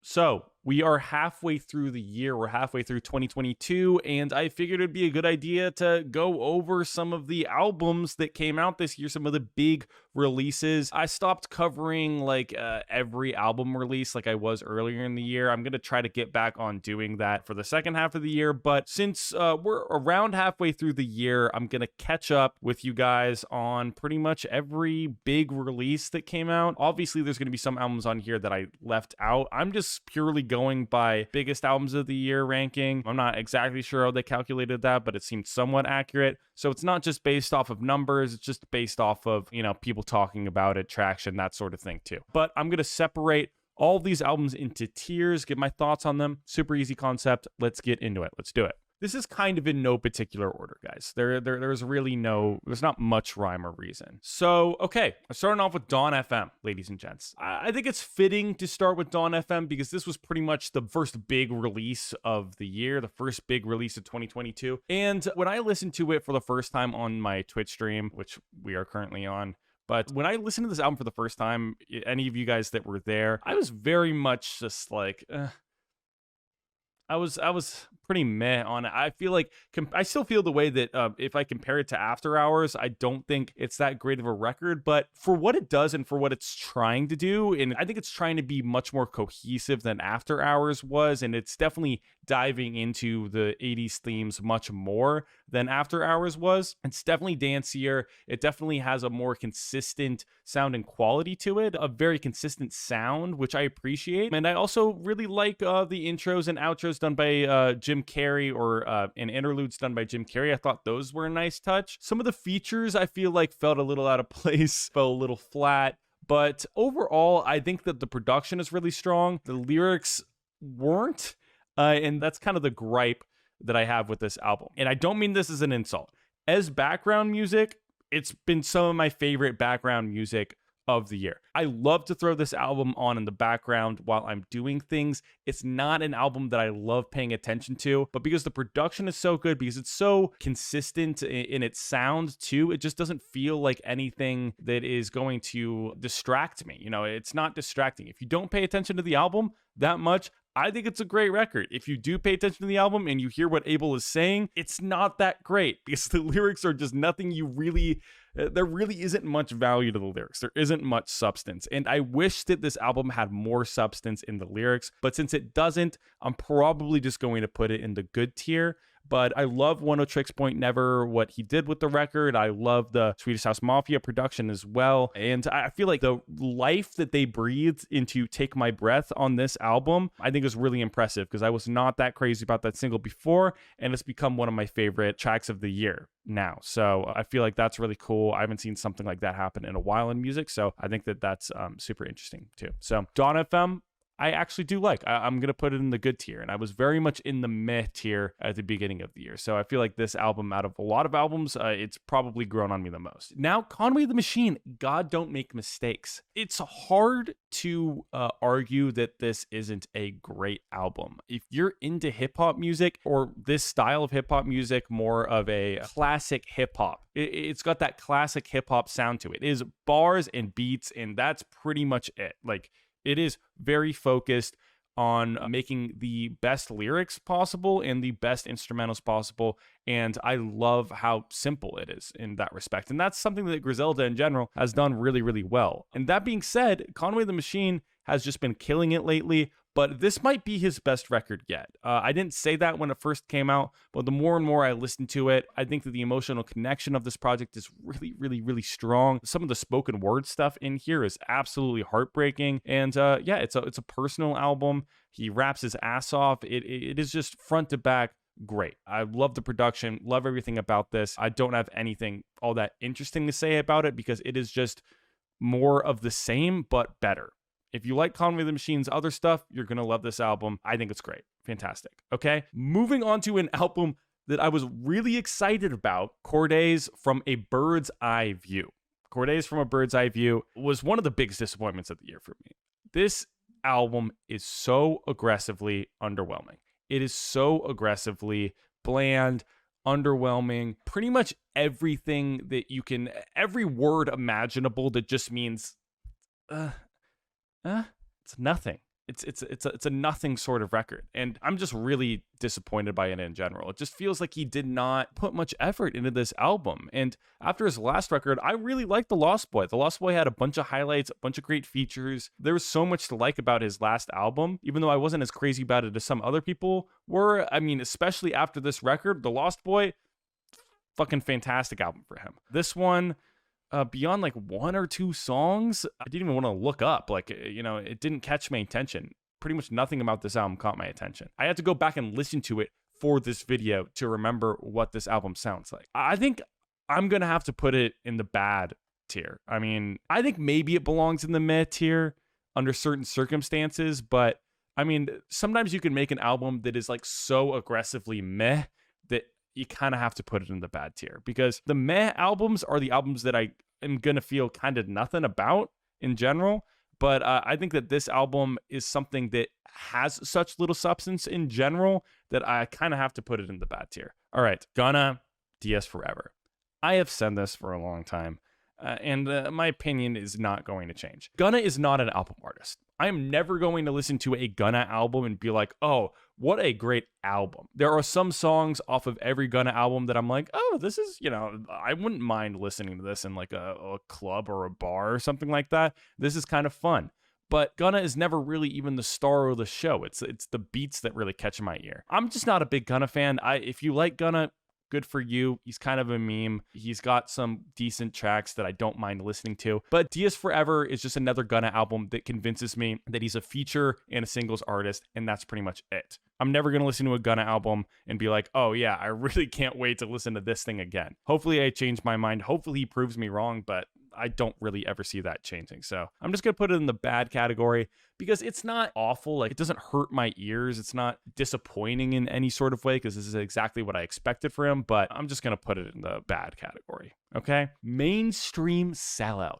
So we are halfway through the year. We're halfway through 2022, and I figured it'd be a good idea to go over some of the albums that came out this year, some of the big releases. I stopped covering like every album release like I was earlier in the year. I'm going to try to get back on doing that for the second half of the year, but since we're around halfway through the year, I'm going to catch up with you guys on pretty much every big release that came out. Obviously, there's going to be some albums on here that I left out. I'm just purely going by biggest albums of the year ranking. I'm not exactly sure how they calculated that, but it seemed somewhat accurate. So it's not just based off of numbers, it's just based off of, people talking about it, traction, that sort of thing too. But I'm going to separate all of these albums into tiers, give my thoughts on them. Super easy concept. Let's get into it. Let's do it. This is kind of in no particular order, guys. There's not much rhyme or reason. So, okay, I'm starting off with Dawn FM, ladies and gents. I think it's fitting to start with Dawn FM because this was pretty much the first big release of the year, the first big release of 2022. And when I listened to it for the first time on my Twitch stream, which we are currently on, but when I listened to this album for the first time, any of you guys that were there, I was very much just like, I was pretty meh on it. I feel like I still feel the way that if I compare it to After Hours, I don't think it's that great of a record, but for what it does and for what it's trying to do, and I think it's trying to be much more cohesive than After Hours was, and it's definitely diving into the 80s themes much more than After Hours was. It's definitely dancier. It definitely has a more consistent sound and quality to it, a very consistent sound, which I appreciate. And I also really like the intros and outros done by Jim Carrey, or and interludes done by Jim Carrey. I thought those were a nice touch. Some of the features I feel like felt a little out of place, felt a little flat. But overall, I think that the production is really strong. The lyrics weren't. And that's kind of the gripe that I have with this album. And I don't mean this as an insult. As background music, it's been some of my favorite background music of the year. I love to throw this album on in the background while I'm doing things. It's not an album that I love paying attention to, but because the production is so good, because it's so consistent in its sound too, it just doesn't feel like anything that is going to distract me. It's not distracting. If you don't pay attention to the album that much, I think it's a great record. If you do pay attention to the album and you hear what Abel is saying, it's not that great because the lyrics are just nothing there really isn't much value to the lyrics. There isn't much substance. And I wish that this album had more substance in the lyrics, but since it doesn't, I'm probably just going to put it in the good tier. But I love One O Tricks Point Never, what he did with the record. I love the Swedish House Mafia production as well. And I feel like the life that they breathed into Take My Breath on this album, I think is really impressive because I was not that crazy about that single before. And it's become one of my favorite tracks of the year now. So I feel like that's really cool. I haven't seen something like that happen in a while in music. So I think that that's super interesting too. So Dawn FM, I actually do like. I'm going to put it in the good tier. And I was very much in the meh tier at the beginning of the year. So I feel like this album, out of a lot of albums, it's probably grown on me the most. Now, Conway the Machine, God Don't Make Mistakes. It's hard to argue that this isn't a great album. If you're into hip hop music, or this style of hip hop music, more of a classic hip hop, it's got that classic hip hop sound to it. It is bars and beats, and that's pretty much it. Like, it is very focused on making the best lyrics possible and the best instrumentals possible. And I love how simple it is in that respect. And that's something that Griselda in general has done really, really well. And that being said, Conway the Machine has just been killing it lately, but this might be his best record yet. I didn't say that when it first came out, but the more and more I listen to it, I think that the emotional connection of this project is really, really, really strong. Some of the spoken word stuff in here is absolutely heartbreaking. And it's a personal album. He raps his ass off. It is just front to back great. I love the production, love everything about this. I don't have anything all that interesting to say about it because it is just more of the same, but better. If you like Conway the Machine's other stuff, you're going to love this album. I think it's great. Fantastic. Okay. Moving on to an album that I was really excited about, Cordays From a Bird's Eye View. Cordays From a Bird's Eye View was one of the biggest disappointments of the year for me. This album is so aggressively underwhelming. It is so aggressively bland, underwhelming. Pretty much everything that you can, every word imaginable that just means, it's nothing. it's a nothing sort of record, and I'm just really disappointed by it in general. It just feels like he did not put much effort into this album. And after his last record, I really liked The Lost Boy. The Lost Boy had a bunch of highlights, a bunch of great features. There was so much to like about his last album, even though I wasn't as crazy about it as some other people were. I mean, especially after this record, The Lost Boy, fucking fantastic album for him. This one, beyond like one or two songs, I didn't even want to look up. Like, it didn't catch my attention. Pretty much nothing about this album caught my attention. I had to go back and listen to it for this video to remember what this album sounds like. I think I'm going to have to put it in the bad tier. I mean, I think maybe it belongs in the meh tier under certain circumstances, but I mean, sometimes you can make an album that is like so aggressively meh that you kind of have to put it in the bad tier, because the meh albums are the albums that I am going to feel kind of nothing about in general. But I think that this album is something that has such little substance in general that I kind of have to put it in the bad tier. All right, Gunna, DS Forever. I have said this for a long time, and my opinion is not going to change. Gunna is not an album artist. I am never going to listen to a Gunna album and be like, oh, what a great album. There are some songs off of every Gunna album that I'm like, oh, this is, I wouldn't mind listening to this in like a club or a bar or something like that. This is kind of fun. But Gunna is never really even the star of the show. It's the beats that really catch my ear. I'm just not a big Gunna fan. If you like Gunna, good for you. He's kind of a meme. He's got some decent tracks that I don't mind listening to. But DS Forever is just another Gunna album that convinces me that he's a feature and a singles artist, and that's pretty much it. I'm never going to listen to a Gunna album and be like, oh yeah, I really can't wait to listen to this thing again. Hopefully I change my mind. Hopefully he proves me wrong, but I don't really ever see that changing. So I'm just going to put it in the bad category because it's not awful. Like, it doesn't hurt my ears. It's not disappointing in any sort of way because this is exactly what I expected for him, but I'm just going to put it in the bad category. Okay. Mainstream Sellout.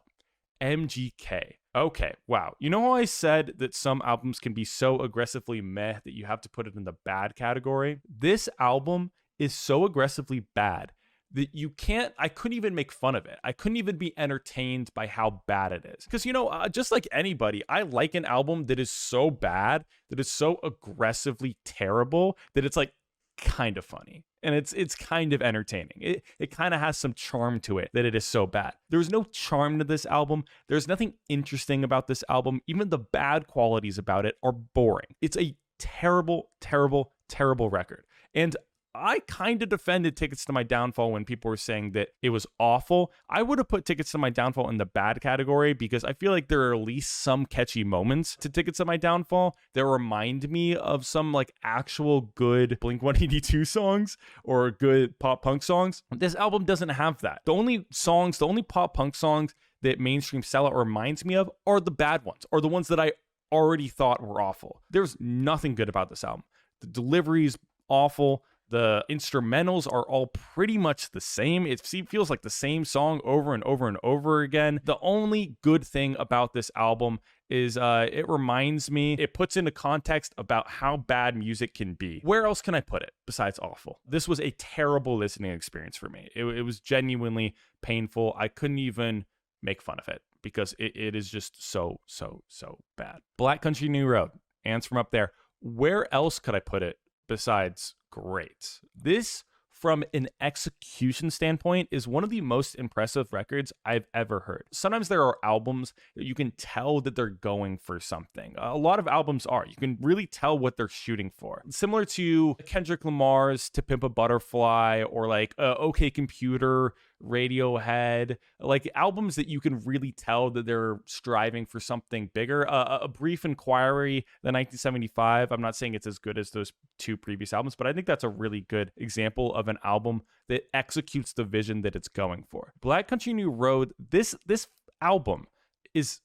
MGK. Okay, wow. You know how I said that some albums can be so aggressively meh that you have to put it in the bad category? This album is so aggressively bad that I couldn't even make fun of it. I couldn't even be entertained by how bad it is. Because, just like anybody, I like an album that is so bad, that is so aggressively terrible, that it's like kind of funny. And it's kind of entertaining. It kind of has some charm to it that it is so bad. There's no charm to this album. There's nothing interesting about this album. Even the bad qualities about it are boring. It's a terrible, terrible, terrible record. And I kind of defended Tickets to My Downfall when people were saying that it was awful. I would have put Tickets to My Downfall in the bad category because I feel like there are at least some catchy moments to Tickets to My Downfall that remind me of some like actual good Blink-182 songs or good pop punk songs. This album doesn't have that. The only pop punk songs that Mainstream Sellout reminds me of are the bad ones, or the ones that I already thought were awful. There's nothing good about this album. The delivery's awful. The instrumentals are all pretty much the same. It feels like the same song over and over and over again. The only good thing about this album is it puts into context about how bad music can be. Where else can I put it besides awful? This was a terrible listening experience for me. It was genuinely painful. I couldn't even make fun of it because it is just so bad. Black Country New Road, Ants from Up There. Where else could I put it besides great? This, from an execution standpoint, is one of the most impressive records I've ever heard. Sometimes there are albums that you can tell that they're going for something. A lot of albums are. You can really tell what they're shooting for. Similar to Kendrick Lamar's To Pimp a Butterfly, or like OK Computer, Radiohead, like albums that you can really tell that they're striving for something bigger. A Brief Inquiry, the 1975. I'm not saying it's as good as those two previous albums, but I think that's a really good example of an album that executes the vision that it's going for. Black Country New Road, this album is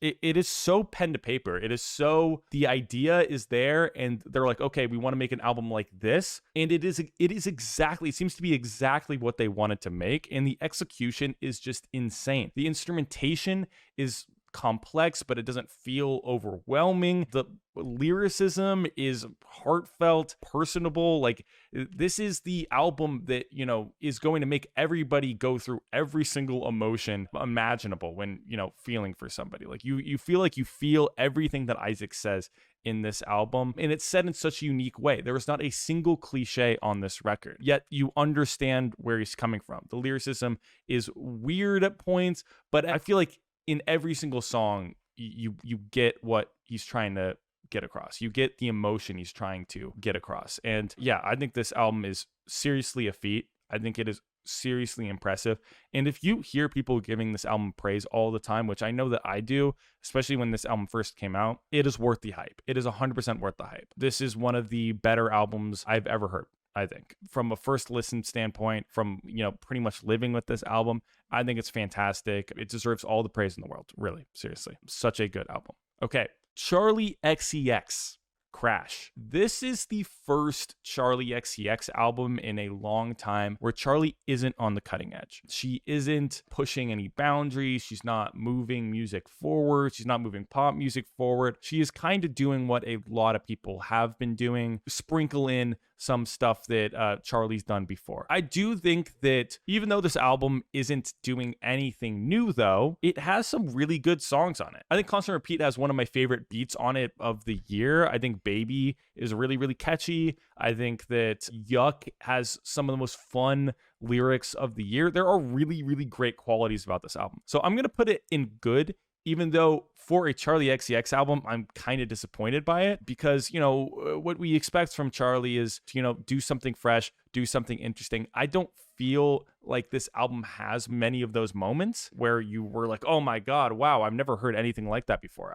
it is so pen to paper. It is so, the idea is there and they're like, okay, we want to make an album like this. And it seems to be exactly what they wanted to make. And the execution is just insane. The instrumentation is complex, but it doesn't feel overwhelming. The lyricism is heartfelt, personable. Like, this is the album that, you know, is going to make everybody go through every single emotion imaginable when, you know, feeling for somebody. Like, you feel like you feel everything that Isaac says in this album, and it's said in such a unique way. There is not a single cliche on this record, yet you understand where he's coming from. The lyricism is weird at points, but I feel like in every single song, you get what he's trying to get across. You get the emotion he's trying to get across. And yeah, I think this album is seriously a feat. I think it is seriously impressive. And if you hear people giving this album praise all the time, which I know that I do, especially when this album first came out, it is worth the hype. It is 100% worth the hype. This is one of the better albums I've ever heard. I think from a first listen standpoint, from, you know, pretty much living with this album, I think it's fantastic. It deserves all the praise in the world. Really, seriously, such a good album. Okay, Charli XCX. Crash. This is the first Charli XCX album in a long time where Charli isn't on the cutting edge. She isn't pushing any boundaries. She's not moving music forward. She's not moving pop music forward. She is kind of doing what a lot of people have been doing, sprinkle in some stuff that Charli's done before. I do think that even though this album isn't doing anything new, though, it has some really good songs on it. I think Constant Repeat has one of my favorite beats on it of the year. I think Baby is really, really catchy. I think that Yuck has some of the most fun lyrics of the year. There are really, really great qualities about this album. So I'm going to put it in good, even though for a Charli XCX album, I'm kind of disappointed by it because, you know, what we expect from Charli is to, you know, do something fresh, do something interesting. I don't feel like this album has many of those moments where you were like, oh my God, wow, I've never heard anything like that before.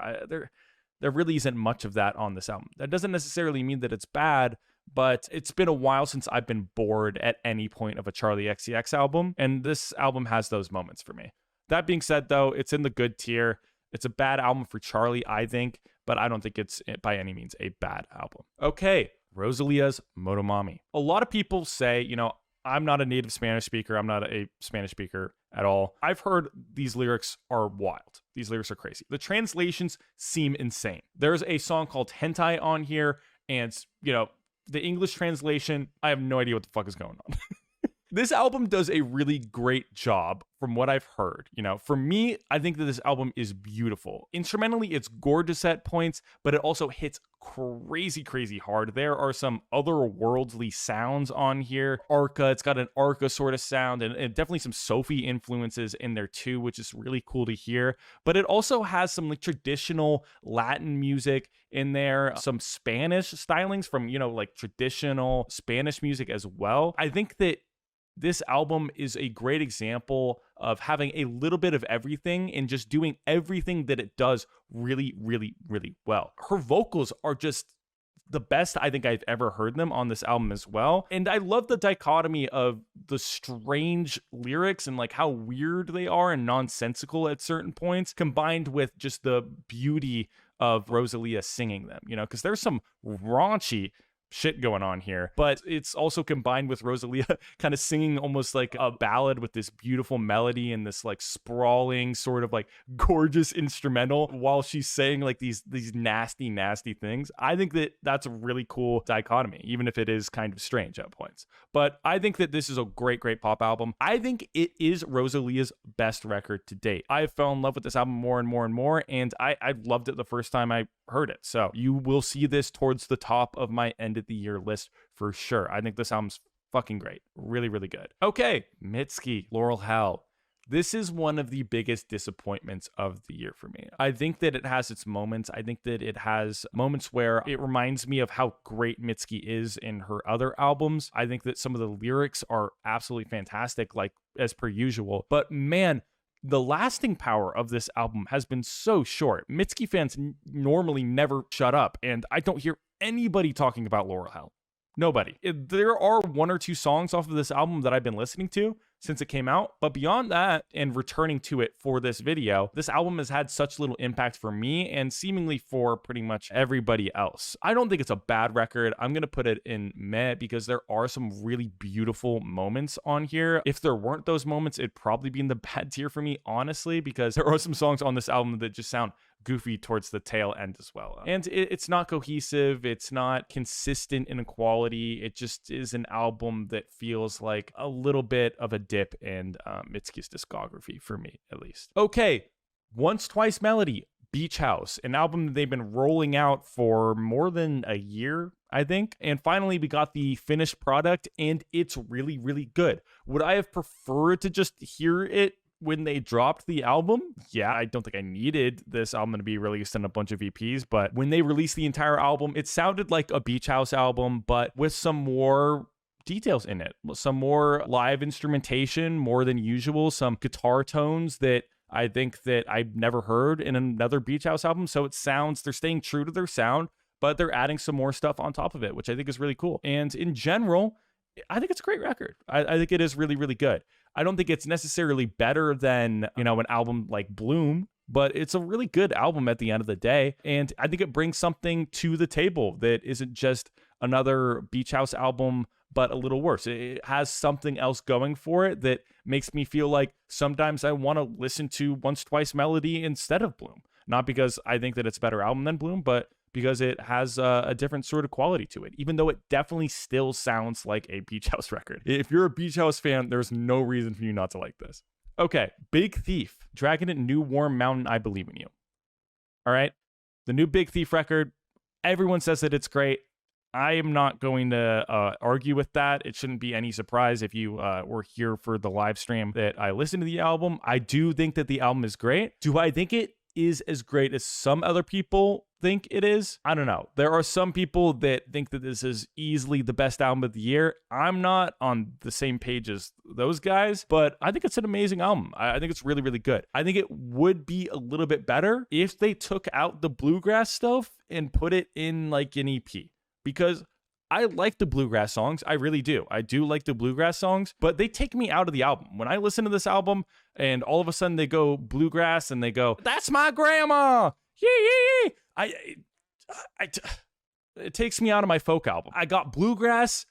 There really isn't much of that on this album. That doesn't necessarily mean that it's bad, but it's been a while since I've been bored at any point of a Charli XCX album, and this album has those moments for me. That being said, though, it's in the good tier. It's a bad album for Charli, I think, but I don't think it's by any means a bad album. Okay, Rosalia's Motomami. A lot of people say, you know, I'm not a native Spanish speaker. I'm not a Spanish speaker at all. I've heard these lyrics are wild. These lyrics are crazy. The translations seem insane. There's a song called Hentai on here, and, you know, the English translation, I have no idea what the fuck is going on. This album does a really great job from what I've heard. You know, for me, I think that this album is beautiful. Instrumentally, it's gorgeous at points, but it also hits crazy, crazy hard. There are some otherworldly sounds on here. Arca, it's got an Arca sort of sound, and definitely some Sophie influences in there too, which is really cool to hear. But it also has some like traditional Latin music in there, some Spanish stylings from, you know, like traditional Spanish music as well. I think that this album is a great example of having a little bit of everything and just doing everything that it does really, really, really well. Her vocals are just the best I think I've ever heard them on this album as well. And I love the dichotomy of the strange lyrics and like how weird they are and nonsensical at certain points, combined with just the beauty of Rosalia singing them, you know, because there's some raunchy shit going on here, but it's also combined with Rosalia kind of singing almost like a ballad with this beautiful melody and this like sprawling sort of like gorgeous instrumental while she's saying like these nasty things. I think that that's a really cool dichotomy, even if it is kind of strange at points. But I think that this is a great pop album. I think it is Rosalia's best record to date. I fell in love with this album more and more, and I loved it the first time I heard it. So you will see this towards the top of my end of the year list for sure. I think this album's fucking great. Really, really good. Okay, Mitski, Laurel Hell. This is one of the biggest disappointments of the year for me. I think that it has its moments. I think that it has moments where it reminds me of how great Mitski is in her other albums. I think that some of the lyrics are absolutely fantastic, like as per usual. But man, the lasting power of this album has been so short. Mitski fans normally never shut up, and I don't hear anybody talking about Laurel Hell. Nobody. There are one or two songs off of this album that I've been listening to since it came out, but beyond that, and returning to it for this video, this album has had such little impact for me and seemingly for pretty much everybody else. I don't think it's a bad record. I'm gonna put it in meh because there are some really beautiful moments on here. If there weren't those moments, it'd probably be in the bad tier for me, honestly, because there are some songs on this album that just sound goofy towards the tail end as well. And it's not cohesive. It's not consistent in quality. It just is an album that feels like a little bit of a dip in Mitski's discography for me, at least. Okay, Once Twice Melody, Beach House, an album that they've been rolling out for more than a year, I think. And finally, we got the finished product, and it's really, really good. Would I have preferred to just hear it when they dropped the album? Yeah, I don't think I needed this album to be released in a bunch of EPs, but when they released the entire album, it sounded like a Beach House album, but with some more details in it, some more live instrumentation, more than usual, some guitar tones that I think that I've never heard in another Beach House album. So it sounds, they're staying true to their sound, but they're adding some more stuff on top of it, which I think is really cool. And in general, I think it's a great record. I think it is really, really good. I don't think it's necessarily better than, an album like Bloom, but it's a really good album at the end of the day. And I think it brings something to the table that isn't just another Beach House album, but a little worse. It has something else going for it that makes me feel like sometimes I want to listen to Once Twice Melody instead of Bloom. Not because I think that it's a better album than Bloom, but because it has a different sort of quality to it, even though it definitely still sounds like a Beach House record. If you're a Beach House fan, there's no reason for you not to like this. Okay, Big Thief, Dragon at New Warm Mountain, I Believe in You. All right, the new Big Thief record, everyone says that it's great. I am not going to argue with that. It shouldn't be any surprise if you were here for the live stream that I listened to the album. I do think that the album is great. Do I think it is as great as some other people think it is? I don't know. There are some people that think that this is easily the best album of the year. I'm not on the same page as those guys, but I think it's an amazing album. I think it's really, really good. I think it would be a little bit better if they took out the bluegrass stuff and put it in like an EP, because I like the bluegrass songs. I really do. I do like the bluegrass songs, but they take me out of the album. When I listen to this album and all of a sudden they go bluegrass and they go, "That's my grandma." Yeah. It takes me out of my folk album. I got bluegrass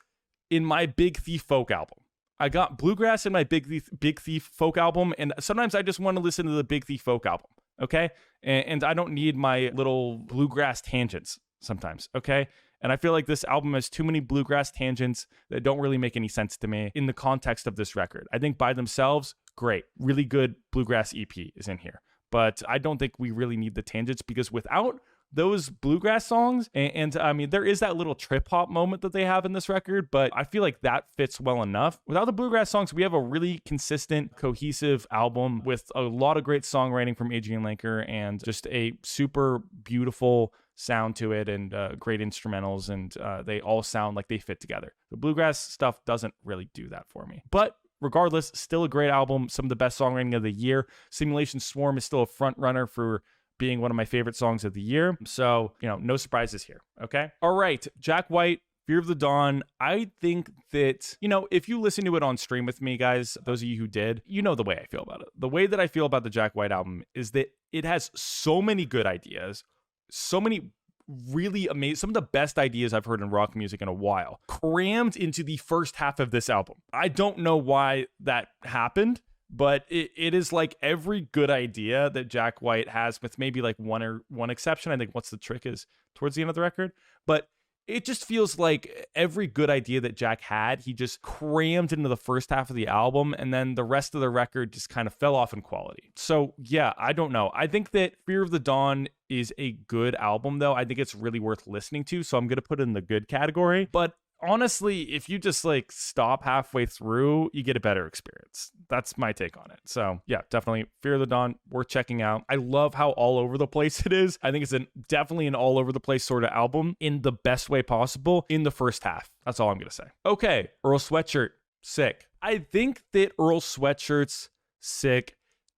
in my Big Thief folk album. I got bluegrass in my Big Thief folk album. And sometimes I just want to listen to the Big Thief folk album. Okay. And I don't need my little bluegrass tangents sometimes. Okay. And I feel like this album has too many bluegrass tangents that don't really make any sense to me in the context of this record. I think by themselves, great. Really good bluegrass EP is in here. But I don't think we really need the tangents, because without those bluegrass songs, and I mean, there is that little trip hop moment that they have in this record, but I feel like that fits well enough. Without the bluegrass songs, we have a really consistent, cohesive album with a lot of great songwriting from Adrian Lanker and just a super beautiful sound to it, and great instrumentals, and they all sound like they fit together. The bluegrass stuff doesn't really do that for me, but regardless, still a great album. Some of the best songwriting of the year. Simulation Swarm is still a front runner for being one of my favorite songs of the year, so no surprises here. Okay, all right, Jack White, Fear of the Dawn. I think that, if you listen to it on stream with me, guys, those of you who did, the way I feel about it. The way that I feel about the Jack White album is that it has so many good ideas, so many really amazing, some of the best ideas I've heard in rock music in a while, crammed into the first half of this album. I don't know why that happened, but it is like every good idea that Jack White has, with maybe like one exception. I think What's the Trick is towards the end of the record, but it just feels like every good idea that Jack had, he just crammed into the first half of the album, and then the rest of the record just kind of fell off in quality. So yeah, I don't know. I think that Fear of the Dawn is a good album, though. I think it's really worth listening to, so I'm going to put it in the good category. But honestly, if you just stop halfway through, you get a better experience. That's my take on it. So yeah, definitely Fear of the Dawn, worth checking out. I love how all over the place it is. I think it's definitely an all over the place sort of album in the best way possible in the first half. That's all I'm going to say. Okay, Earl Sweatshirt, Sick. I think that Earl Sweatshirt's Sick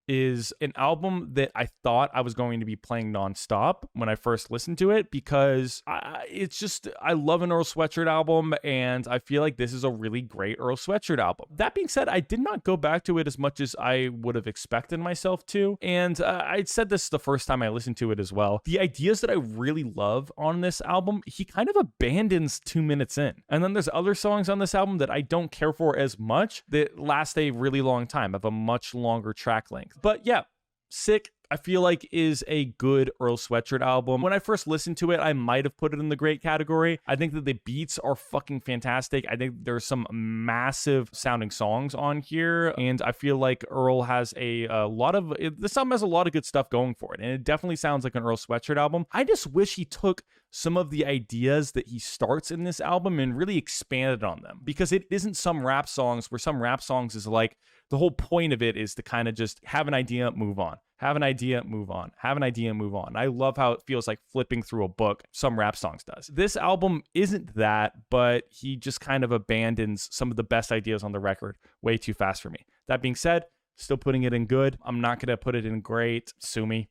is an album that I thought I was going to be playing nonstop when I first listened to it, because it's just, I love an Earl Sweatshirt album, and I feel like this is a really great Earl Sweatshirt album. That being said, I did not go back to it as much as I would have expected myself to, and I said this the first time I listened to it as well. The ideas that I really love on this album, he kind of abandons 2 minutes in. And then there's other songs on this album that I don't care for as much that last a really long time, have a much longer track length. But yeah, Sick, I feel like, is a good Earl Sweatshirt album. When I first listened to it, I might have put it in the great category. I think that the beats are fucking fantastic. I think there's some massive sounding songs on here, and I feel like Earl has this album has a lot of good stuff going for it, and it definitely sounds like an Earl Sweatshirt album. I just wish he took some of the ideas that he starts in this album and really expanded on them, because it isn't some rap songs where some rap songs is like, the whole point of it is to kind of just have an idea, move on. Have an idea, move on. Have an idea, move on. I love how it feels like flipping through a book. Some rap songs does. This album isn't that, but he just kind of abandons some of the best ideas on the record way too fast for me. That being said, still putting it in good. I'm not going to put it in great. Sue me.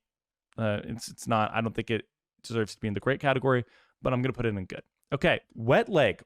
It's not. I don't think it deserves to be in the great category, but I'm going to put it in good. Okay, Wet Leg.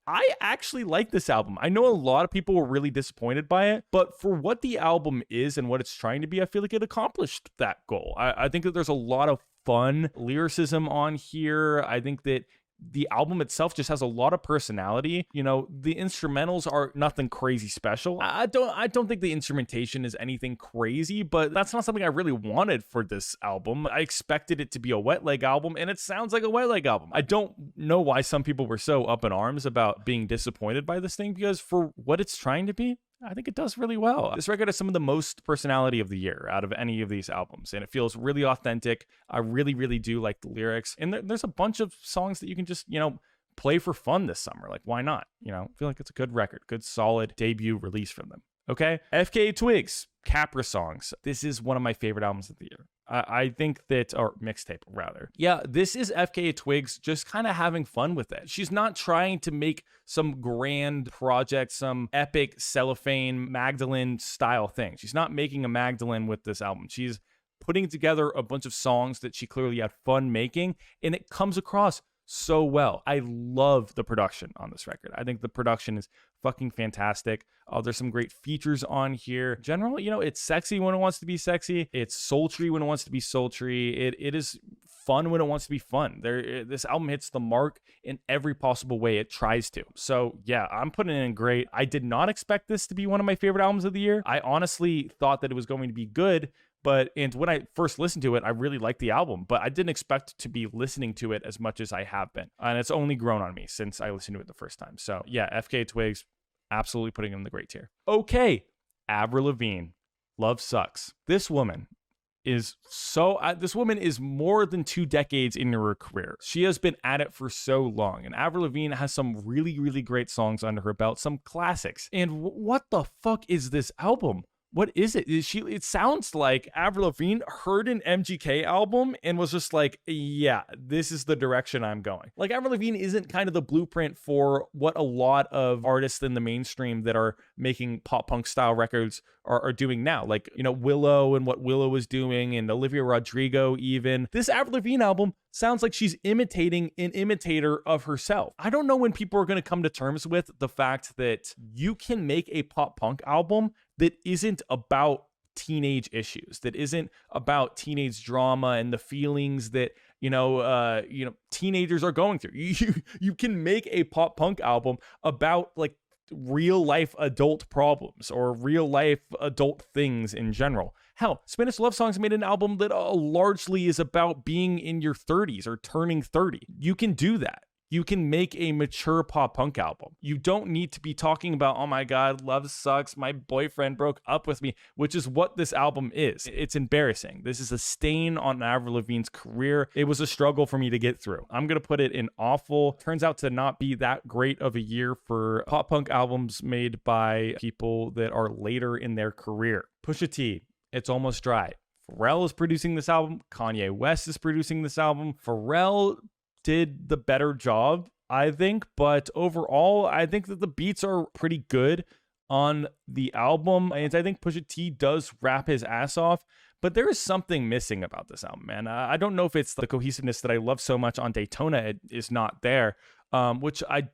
I actually like this album. I know a lot of people were really disappointed by it, but for what the album is and what it's trying to be, I feel like it accomplished that goal. I think that there's a lot of fun lyricism on here. I think that the album itself just has a lot of personality. You know, the instrumentals are nothing crazy special. I don't think the instrumentation is anything crazy, but that's not something I really wanted for this album. I expected it to be a Wet Leg album, and it sounds like a Wet Leg album. I don't know why some people were so up in arms about being disappointed by this thing, because for what it's trying to be, I think it does really well. This record has some of the most personality of the year out of any of these albums, and it feels really authentic. I really, really do like the lyrics. And there's a bunch of songs that you can just, play for fun this summer. Like, why not? I feel like it's a good record, good, solid debut release from them. Okay? FKA Twigs, Capra Songs. This is one of my favorite albums of the year. I think that, or mixtape rather. Yeah, this is FKA Twigs just kind of having fun with it. She's not trying to make some grand project, some epic cellophane Magdalene style thing. She's not making a Magdalene with this album. She's putting together a bunch of songs that she clearly had fun making, and it comes across so well. I love the production on this record. I think the production is fucking fantastic. There's some great features on here. Generally, it's sexy when it wants to be sexy. It's sultry when it wants to be sultry. It is fun when it wants to be fun. This album hits the mark in every possible way it tries to. So yeah, I'm putting it in great. I did not expect this to be one of my favorite albums of the year. I honestly thought that it was going to be good, and when I first listened to it, I really liked the album, but I didn't expect to be listening to it as much as I have been. And it's only grown on me since I listened to it the first time. So yeah, FKA Twigs, absolutely putting it in the great tier. Okay, Avril Lavigne, Love Sucks. This woman is more than 2 decades into her career. She has been at it for so long, and Avril Lavigne has some really, really great songs under her belt, some classics. And what the fuck is this album? What is it? It sounds like Avril Lavigne heard an MGK album and was just like, yeah, this is the direction I'm going. Like, Avril Lavigne isn't kind of the blueprint for what a lot of artists in the mainstream that are making pop punk style records are doing now. Like, Willow and what Willow was doing, and Olivia Rodrigo even. This Avril Lavigne album sounds like she's imitating an imitator of herself. I don't know when people are going to come to terms with the fact that you can make a pop punk album that isn't about teenage issues, that isn't about teenage drama and the feelings that, teenagers are going through. You can make a pop punk album about like real life adult problems or real life adult things in general. Hell, Spanish Love Songs made an album that largely is about being in your 30s or turning 30. You can do that. You can make a mature pop punk album. You don't need to be talking about, oh my God, love sucks, my boyfriend broke up with me, which is what this album is. It's embarrassing. This is a stain on Avril Lavigne's career. It was a struggle for me to get through. I'm going to put it in awful. Turns out to not be that great of a year for pop punk albums made by people that are later in their career. Pusha T, It's Almost Dry. Pharrell is producing this album. Kanye West is producing this album. Pharrell did the better job, I think, but overall, I think that the beats are pretty good on the album, and I think Pusha T does rap his ass off, but there is something missing about this album, man. I don't know if it's the cohesiveness that I love so much on Daytona. It is not there, which I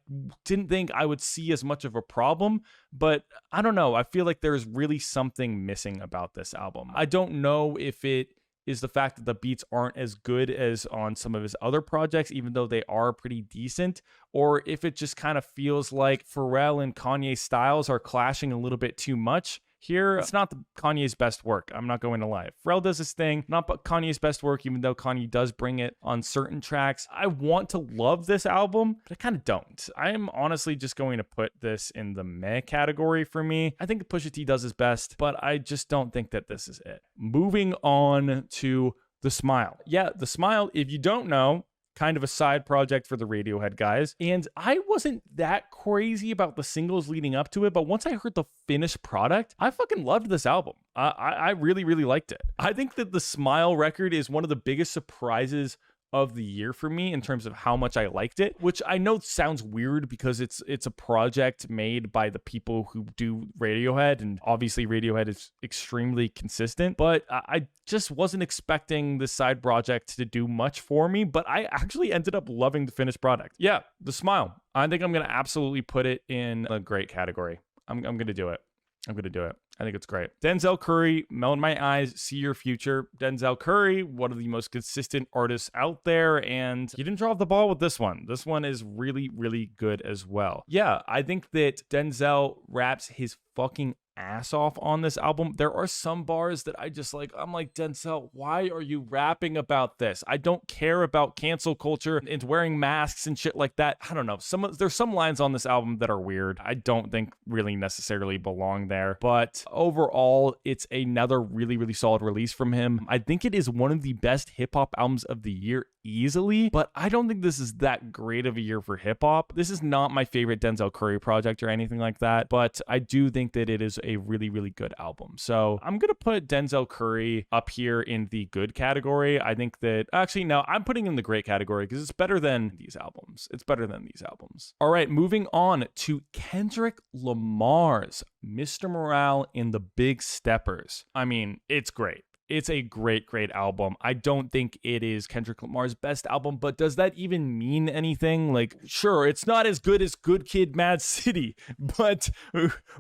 didn't think I would see as much of a problem, but I don't know. I feel like there's really something missing about this album. I don't know if it is the fact that the beats aren't as good as on some of his other projects, even though they are pretty decent, or if it just kind of feels like Pharrell and Kanye's styles are clashing a little bit too much here. It's not Kanye's best work. I'm not going to lie. Pharrell does his thing, not Kanye's best work, even though Kanye does bring it on certain tracks. I want to love this album, but I kind of don't. I am honestly just going to put this in the meh category for me. I think Pusha T does his best, but I just don't think that this is it. Moving on to The Smile. Yeah, The Smile, if you don't know, kind of a side project for the Radiohead guys. And I wasn't that crazy about the singles leading up to it, but once I heard the finished product, I fucking loved this album. I really, really liked it. I think that the Smile record is one of the biggest surprises of the year for me in terms of how much I liked it, which I know sounds weird because it's a project made by the people who do Radiohead, and obviously Radiohead is extremely consistent, but I just wasn't expecting this side project to do much for me, but I actually ended up loving the finished product. Yeah, The Smile. I think I'm going to absolutely put it in a great category. I'm going to do it. I'm going to do it. I think it's great. Denzel Curry, Melt in My Eyes, See Your Future. Denzel Curry, one of the most consistent artists out there, and he didn't drop the ball with this one. This one is really, really good as well. Yeah, I think that Denzel raps his fucking ass off on this album. There are some bars that I'm like, Denzel, why are you rapping about this? I don't care about cancel culture and wearing masks and shit like that. I don't know. There's some lines on this album that are weird. I don't think really necessarily belong there, but overall, it's another really, really solid release from him. I think it is one of the best hip hop albums of the year easily, but I don't think this is that great of a year for hip hop. This is not my favorite Denzel Curry project or anything like that, but I do think that it is a really, really good album. So I'm going to put Denzel Curry up here in the good category. I think that actually, no, I'm putting in the great category because it's better than these albums. It's better than these albums. All right, moving on to Kendrick Lamar's Mr. Morale and the Big Steppers. I mean, it's great. It's a great, great album. I don't think it is Kendrick Lamar's best album, but does that even mean anything? Like, sure, it's not as good as Good Kid, Mad City, but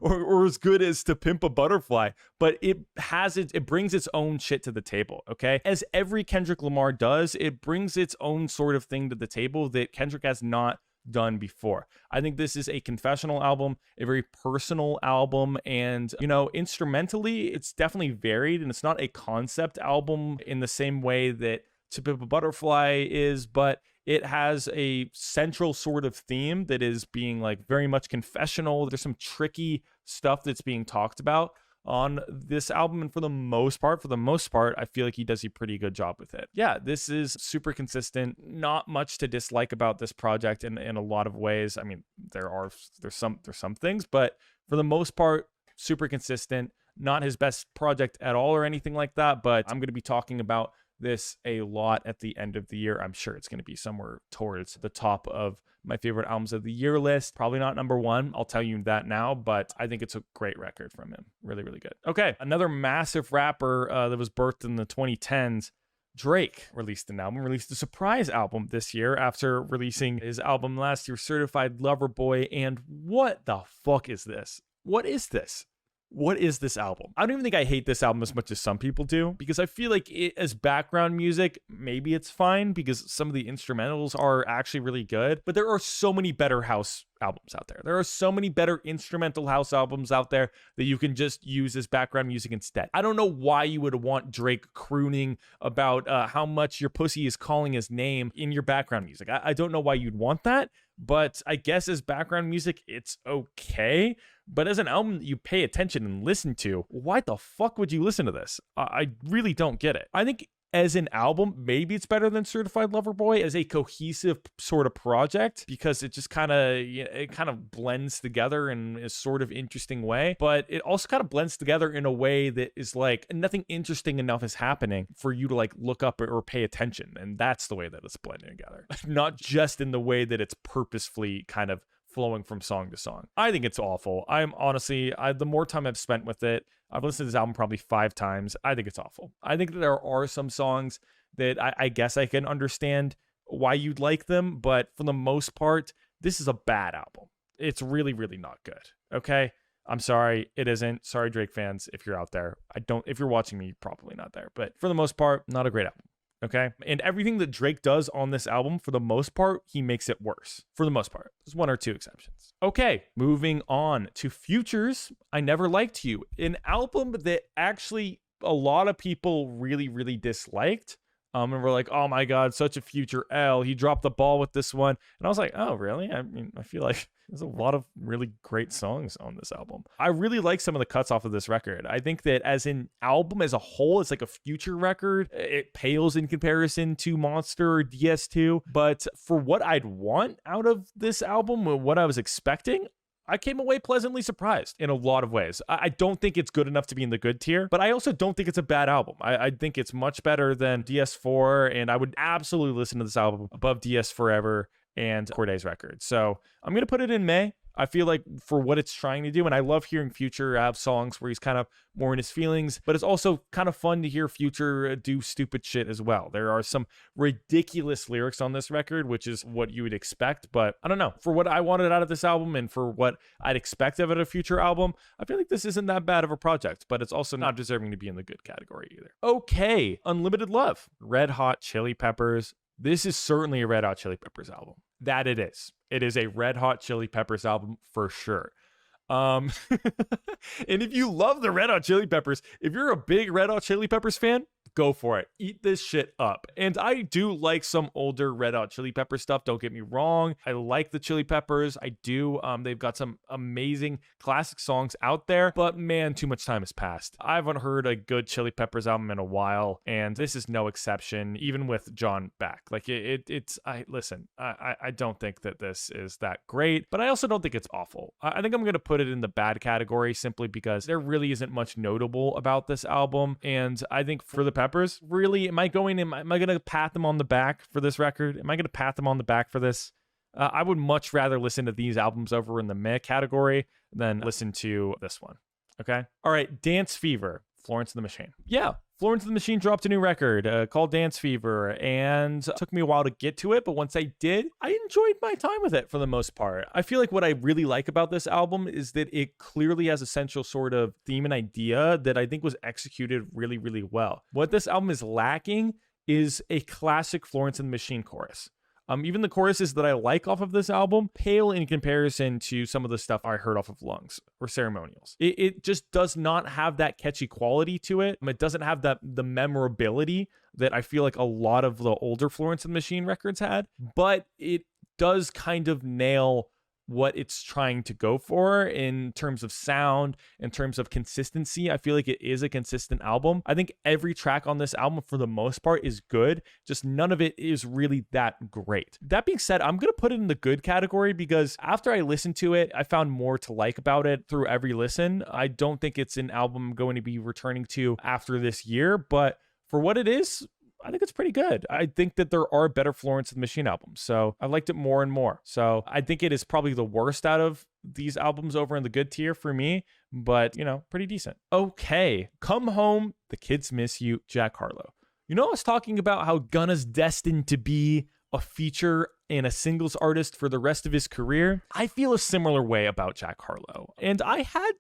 or as good as To Pimp a Butterfly, but it brings its own shit to the table, okay? As every Kendrick Lamar does, it brings its own sort of thing to the table that Kendrick has not done before. I think this is a confessional album, a very personal album, and instrumentally it's definitely varied, and it's not a concept album in the same way that To Pimp a Butterfly is, but it has a central sort of theme that is being like very much confessional. There's some tricky stuff that's being talked about on this album, and for the most part, I feel like he does a pretty good job with it. Yeah, this is super consistent. Not much to dislike about this project in a lot of ways. I mean, there's some things, but for the most part, super consistent. Not his best project at all or anything like that, but I'm going to be talking about this a lot at the end of the year. I'm sure it's going to be somewhere towards the top of my favorite albums of the year list. Probably not number one, I'll tell you that now, but I think it's a great record from him. Really, really good. Okay, another massive rapper that was birthed in the 2010s, Drake, released a surprise album this year after releasing his album last year, Certified Lover Boy. And what the fuck is this? What is this? What is this album? I don't even think I hate this album as much as some people do, because I feel like it, as background music, maybe it's fine because some of the instrumentals are actually really good, but there are so many better house albums out there. There are so many better instrumental house albums out there that you can just use as background music instead. I don't know why you would want Drake crooning about how much your pussy is calling his name in your background music. I don't know why you'd want that, but I guess as background music, it's okay. But as an album that you pay attention and listen to, why the fuck would you listen to this? I really don't get it. I think as an album, maybe it's better than Certified Lover Boy as a cohesive sort of project, because it just kind of blends together in a sort of interesting way, but it also kind of blends together in a way that is like nothing interesting enough is happening for you to like look up or pay attention. And that's the way that it's blending together, not just in the way that it's purposefully kind of flowing from song to song. I think it's awful. I'm honestly, the more time I've spent with it, I've listened to this album probably 5 times. I think it's awful. I think that there are some songs that I guess I can understand why you'd like them, but for the most part, this is a bad album. It's really, really not good. Okay? I'm sorry, it isn't. Sorry, Drake fans, if you're out there. If you're watching me, you're probably not there. But for the most part, not a great album. Okay? And everything that Drake does on this album, for the most part, he makes it worse. For the most part. There's 1 or 2 exceptions. Okay, moving on to Future's I Never Liked You. An album that actually a lot of people really, really disliked. And we're like, oh my God, such a Future L. He dropped the ball with this one. And I was like, oh, really? I mean, I feel like there's a lot of really great songs on this album. I really like some of the cuts off of this record. I think that as an album as a whole, it's like a Future record. It pales in comparison to Monster or DS2. But for what I'd want out of this album, what I was expecting, I came away pleasantly surprised in a lot of ways. I don't think it's good enough to be in the good tier, but I also don't think it's a bad album. I think it's much better than DS4, and I would absolutely listen to this album above DS Forever and Corday's record. So I'm going to put it in May. I feel like for what it's trying to do, and I love hearing Future have songs where he's kind of more in his feelings, but it's also kind of fun to hear Future do stupid shit as well. There are some ridiculous lyrics on this record, which is what you would expect, but I don't know. For what I wanted out of this album and for what I'd expect of it, a Future album, I feel like this isn't that bad of a project, but it's also not deserving to be in the good category either. Okay, Unlimited Love, Red Hot Chili Peppers. This is certainly a Red Hot Chili Peppers album. That it is. It is a Red Hot Chili Peppers album for sure. And if you love the Red Hot Chili Peppers, if you're a big Red Hot Chili Peppers fan, go for it. Eat this shit up. And I do like some older Red Hot Chili Pepper stuff. Don't get me wrong. I like the Chili Peppers. I do. They've got some amazing classic songs out there, but man, too much time has passed. I haven't heard a good Chili Peppers album in a while, and this is no exception, even with John back. Like I don't think that this is that great, but I also don't think it's awful. I think I'm going to put it in the bad category simply because there really isn't much notable about this album. And I think for the Peppers, really, am I going to pat them on the back for this record? Am I going to pat them on the back for this? I would much rather listen to these albums over in the meh category than listen to this one. Okay. All right. Dance Fever, Florence and the Machine. Yeah. Florence and the Machine dropped a new record called Dance Fever, and it took me a while to get to it, but once I did, I enjoyed my time with it for the most part. I feel like what I really like about this album is that it clearly has a central sort of theme and idea that I think was executed really, really well. What this album is lacking is a classic Florence and the Machine chorus. Even the choruses that I like off of this album pale in comparison to some of the stuff I heard off of Lungs or Ceremonials. It just does not have that catchy quality to it. It doesn't have the memorability that I feel like a lot of the older Florence and the Machine records had, but it does kind of nail what it's trying to go for in terms of sound, in terms of consistency. I feel like it is a consistent album. I think every track on this album for the most part is good, just none of it is really that great. That being said, I'm going to put it in the good category because after I listened to it, I found more to like about it through every listen. I don't think it's an album I'm going to be returning to after this year, but for what it is, I think it's pretty good. I think that there are better Florence and the Machine albums, so I liked it more and more. So I think it is probably the worst out of these albums over in the good tier for me, but, pretty decent. Okay, Come Home, The Kids Miss You, Jack Harlow. I was talking about how Gunna's destined to be a feature and a singles artist for the rest of his career. I feel a similar way about Jack Harlow, and I had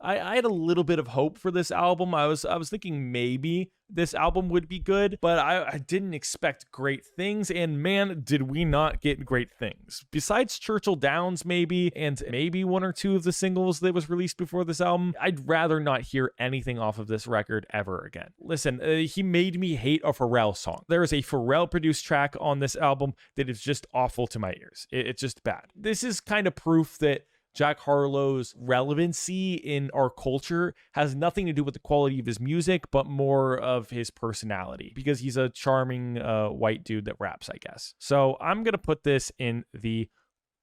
I had a little bit of hope for this album. I was thinking maybe this album would be good, but I didn't expect great things, and man, did we not get great things. Besides Churchill Downs maybe, and maybe 1 or 2 of the singles that was released before this album, I'd rather not hear anything off of this record ever again. Listen, he made me hate a Pharrell song. There is a Pharrell produced track on this album that is just awful to my ears. It's just bad. This is kind of proof that Jack Harlow's relevancy in our culture has nothing to do with the quality of his music, but more of his personality, because he's a charming white dude that raps, I guess. So I'm going to put this in the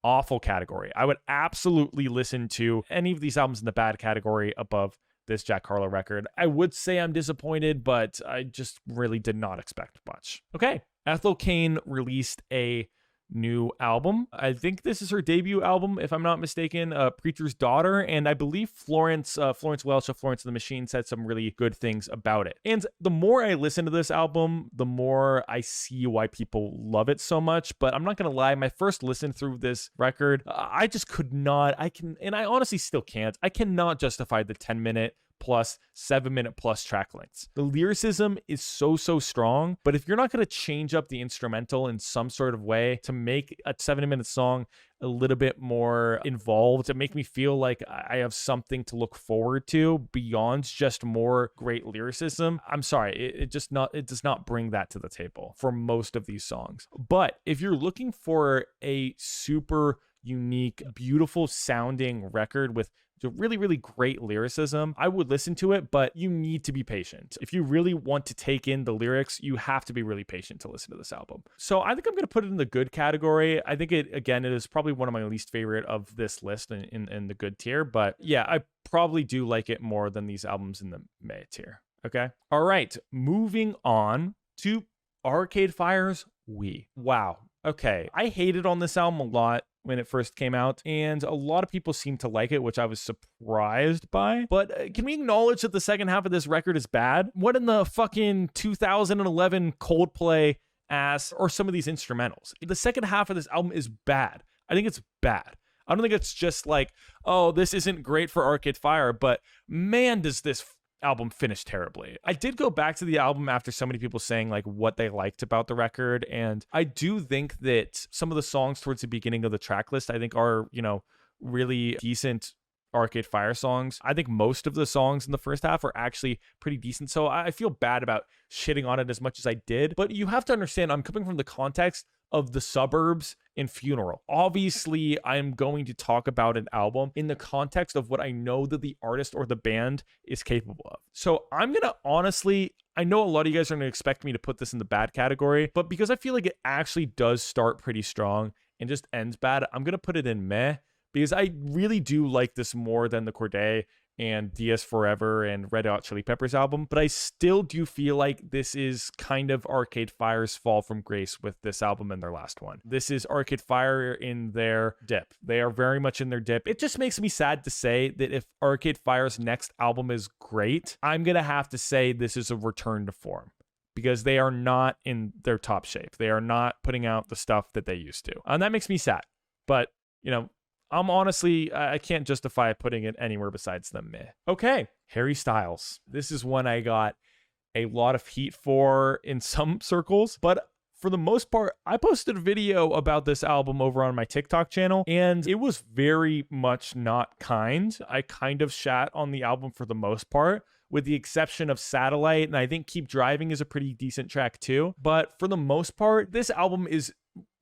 awful category. I would absolutely listen to any of these albums in the bad category above this Jack Harlow record. I would say I'm disappointed, but I just really did not expect much. Okay. Ethel Cain released a new album. I think this is her debut album, if I'm not mistaken, Preacher's Daughter, and I believe Florence Welch of Florence and the Machine said some really good things about it. And the more I listen to this album, the more I see why people love it so much. But I'm not gonna lie, my first listen through this record, I just could not, and I honestly still can't, I cannot justify the 10-minute plus 7-minute plus track lengths. The lyricism is so strong, but if you're not going to change up the instrumental in some sort of way to make a 7-minute song a little bit more involved, to make me feel like I have something to look forward to beyond just more great lyricism, I'm sorry, it does not bring that to the table for most of these songs. But if you're looking for a super unique, beautiful sounding record with really great lyricism, I would listen to it, but you need to be patient. If you really want to take in the lyrics, you have to be really patient to listen to this album. So I think I'm going to put it in the good category. I think it is probably one of my least favorite of this list in the good tier, but yeah, I probably do like it more than these albums in the meh tier. Okay. All right. Moving on to Arcade Fire's We. Wow. Okay. I hated on this album a lot when it first came out, and a lot of people seem to like it, which I was surprised by. But can we acknowledge that the second half of this record is bad? What in the fucking 2011 Coldplay ass, or some of these instrumentals? The second half of this album is bad. I think it's bad. I don't think it's just like, oh, this isn't great for Arcade Fire, but man, does this album finished terribly. I did go back to the album after so many people saying like what they liked about the record, and I do think that some of the songs towards the beginning of the track list I think are, really decent Arcade Fire songs. I think most of the songs in the first half are actually pretty decent, so I feel bad about shitting on it as much as I did. But you have to understand, I'm coming from the context of The Suburbs and Funeral. Obviously, I'm going to talk about an album in the context of what I know that the artist or the band is capable of. So I'm going to honestly, I know a lot of you guys are going to expect me to put this in the bad category, but because I feel like it actually does start pretty strong and just ends bad, I'm going to put it in meh, because I really do like this more than the Corday and Diaz Forever and Red Hot Chili Peppers album, but I still do feel like this is kind of Arcade Fire's fall from grace with this album and their last one. This is Arcade Fire in their dip. They are very much in their dip. It just makes me sad to say that if Arcade Fire's next album is great, I'm going to have to say this is a return to form, because they are not in their top shape. They are not putting out the stuff that they used to. And that makes me sad. But, I can't justify putting it anywhere besides the meh. Okay, Harry Styles. This is one I got a lot of heat for in some circles, but for the most part, I posted a video about this album over on my TikTok channel, and it was very much not kind. I kind of shat on the album for the most part, with the exception of Satellite, and I think Keep Driving is a pretty decent track too. But for the most part, this album is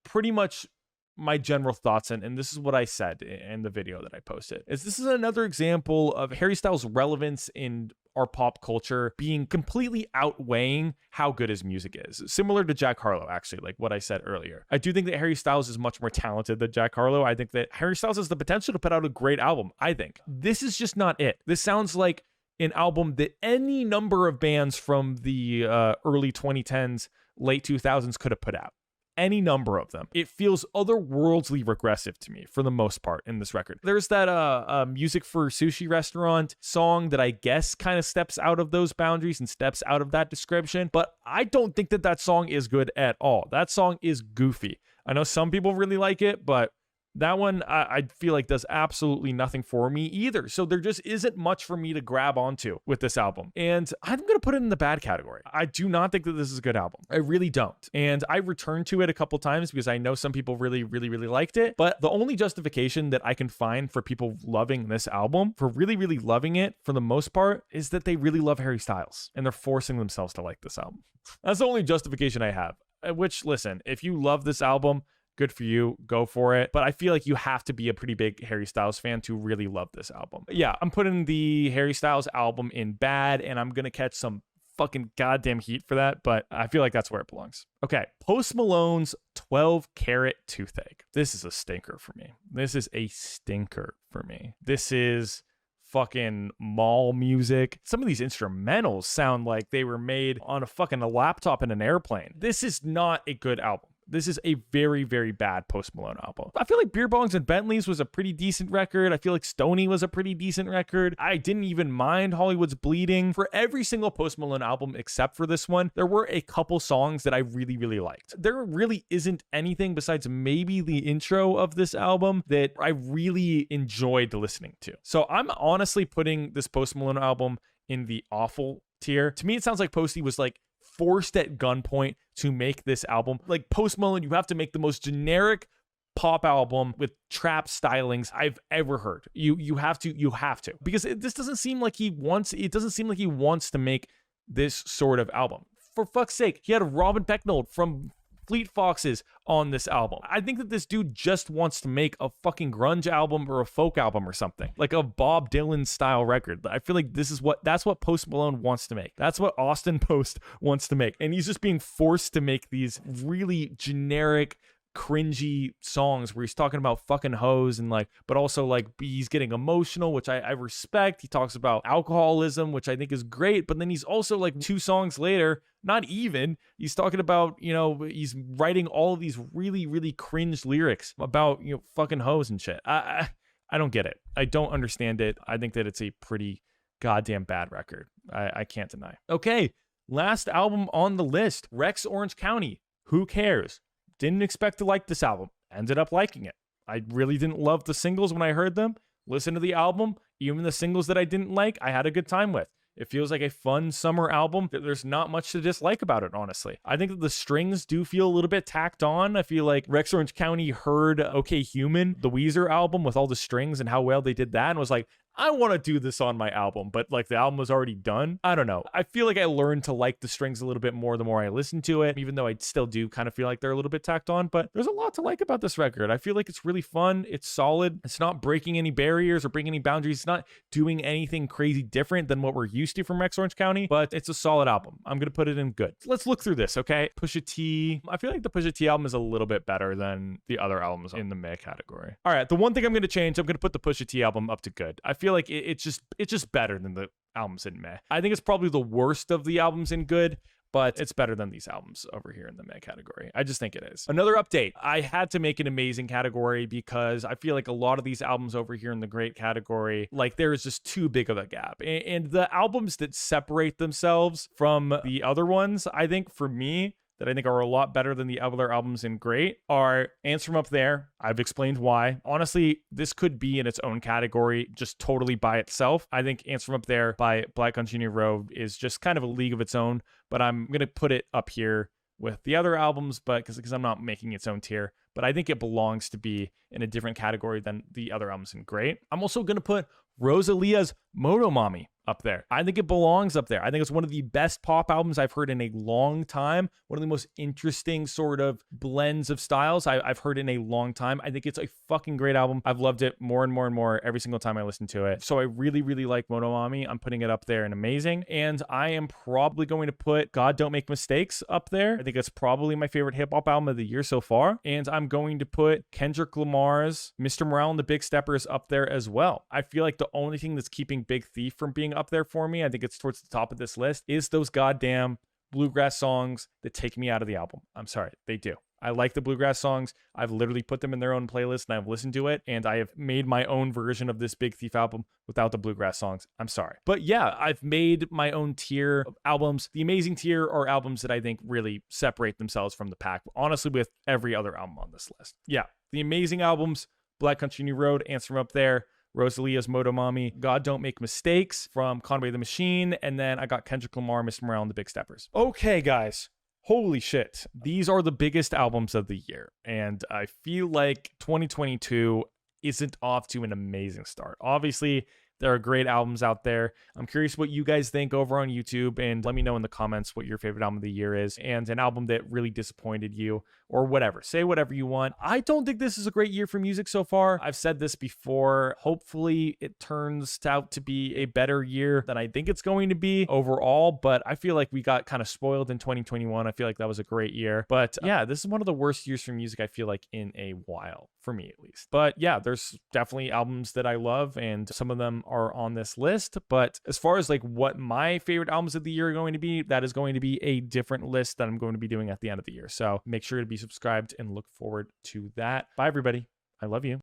pretty much my general thoughts, and this is what I said in the video that I posted, is this is another example of Harry Styles' relevance in our pop culture being completely outweighing how good his music is. Similar to Jack Harlow, actually, like what I said earlier. I do think that Harry Styles is much more talented than Jack Harlow. I think that Harry Styles has the potential to put out a great album, I think. This is just not it. This sounds like an album that any number of bands from the early 2010s, late 2000s could have put out. Any number of them. It feels otherworldly regressive to me for the most part in this record. There's that Music for Sushi Restaurant song that I guess kind of steps out of those boundaries and steps out of that description, but I don't think that song is good at all. That song is goofy. I know some people really like it, but that one, I feel like does absolutely nothing for me either. So there just isn't much for me to grab onto with this album. And I'm going to put it in the bad category. I do not think that this is a good album. I really don't. And I returned to it a couple times because I know some people really liked it. But the only justification that I can find for people loving this album, for really loving it for the most part, is that they really love Harry Styles. And they're forcing themselves to like this album. That's the only justification I have. Which, listen, if you love this album, good for you, go for it. But I feel like you have to be a pretty big Harry Styles fan to really love this album. Yeah, I'm putting the Harry Styles album in bad, and I'm going to catch some fucking goddamn heat for that, but I feel like that's where it belongs. Okay, Post Malone's 12 Carat Toothache. This is a stinker for me. This is a stinker for me. This is fucking mall music. Some of these instrumentals sound like they were made on a laptop in an airplane. This is not a good album. This is a very, very bad Post Malone album. I feel like Beer Bongs and Bentleys was a pretty decent record. I feel like Stoney was a pretty decent record. I didn't even mind Hollywood's Bleeding. For every single Post Malone album except for this one, there were a couple songs that I really, really liked. There really isn't anything besides maybe the intro of this album that I really enjoyed listening to. So I'm honestly putting this Post Malone album in the awful tier. To me, it sounds like Posty was like forced at gunpoint to make this album. Like Post Malone, you have to make the most generic pop album with trap stylings I've ever heard. You have to because this doesn't seem like he wants to make this sort of album. For fuck's sake, he had Robin Pecknold from Fleet Foxes on this album. I think that this dude just wants to make a fucking grunge album or a folk album or something, like a Bob Dylan style record. I feel like that's what Post Malone wants to make. That's what Austin Post wants to make. And he's just being forced to make these really generic, cringy songs where he's talking about fucking hoes and like, but also like he's getting emotional, which I respect. He talks about alcoholism, which I think is great, but then he's also like 2 songs later, not even, he's talking about, he's writing all of these really, really cringe lyrics about, fucking hoes and shit. I don't get it. I don't understand it. I think that it's a pretty goddamn bad record. I can't deny. Okay, last album on the list, Rex Orange County. Who cares? Didn't expect to like this album. Ended up liking it. I really didn't love the singles when I heard them. Listen to the album. Even the singles that I didn't like, I had a good time with. It feels like a fun summer album. There's not much to dislike about it, honestly. I think that the strings do feel a little bit tacked on. I feel like Rex Orange County heard OK Human, the Weezer album with all the strings and how well they did that, and was like, I want to do this on my album, but like the album was already done. I don't know. I feel like I learned to like the strings a little bit more the more I listen to it, even though I still do kind of feel like they're a little bit tacked on, but there's a lot to like about this record. I feel like it's really fun. It's solid. It's not breaking any barriers or breaking any boundaries. It's not doing anything crazy different than what we're used to from Rex Orange County, but it's a solid album. I'm going to put it in good. Let's look through this, okay? Pusha T. I feel like the Pusha T album is a little bit better than the other albums in the meh category. All right, the one thing I'm going to change, I'm going to put the Pusha T album up to good. I feel like it's just better than the albums in meh. I think it's probably the worst of the albums in good, but it's better than these albums over here in the meh category. I just think it is. Another update. I had to make an amazing category because I feel like a lot of these albums over here in the great category, like there is just too big of a gap. And the albums that separate themselves from the other ones, I think for me, that I think are a lot better than the other albums in great are Ants From Up There. I've explained why. Honestly, this could be in its own category, just totally by itself. I think Ants From Up There by Black Country Road is just kind of a league of its own, but I'm going to put it up here with the other albums, but because I'm not making its own tier, but I think it belongs to be in a different category than the other albums in great. I'm also going to put Rosalia's Motomami up there. I think it belongs up there. I think it's one of the best pop albums I've heard in a long time. One of the most interesting sort of blends of styles I've heard in a long time. I think it's a fucking great album. I've loved it more and more and more every single time I listen to it. So I really, really like Motomami. I'm putting it up there and amazing. And I am probably going to put God Don't Make Mistakes up there. I think it's probably my favorite hip hop album of the year so far. And I'm going to put Kendrick Lamar's Mr. Morale and the Big Steppers up there as well. I feel like the only thing that's keeping Big Thief from being up there for me, I think it's towards the top of this list, is those goddamn bluegrass songs that take me out of the album. I'm sorry, they do. I like the bluegrass songs. I've literally put them in their own playlist and I've listened to it, and I have made my own version of this Big Thief album without the bluegrass songs. I'm sorry. But yeah, I've made my own tier of albums. The amazing tier are albums that I think really separate themselves from the pack, honestly, with every other album on this list. Yeah, the amazing albums, Black Country New Road, Ants From Up There, Rosalia's Motomami, God Don't Make Mistakes from Conway the Machine, and then I got Kendrick Lamar, Mr. Morale, and the Big Steppers. Okay, guys. Holy shit. These are the biggest albums of the year, and I feel like 2022 isn't off to an amazing start. Obviously, there are great albums out there. I'm curious what you guys think over on YouTube, and let me know in the comments what your favorite album of the year is and an album that really disappointed you or whatever. Say whatever you want. I don't think this is a great year for music so far. I've said this before. Hopefully it turns out to be a better year than I think it's going to be overall, but I feel like we got kind of spoiled in 2021. I feel like that was a great year. But yeah, this is one of the worst years for music, I feel like, in a while, for me at least. But yeah, there's definitely albums that I love, and some of them are on this list. But as far as like what my favorite albums of the year are going to be, that is going to be a different list that I'm going to be doing at the end of the year. So make sure to be subscribed and look forward to that. Bye, everybody. I love you.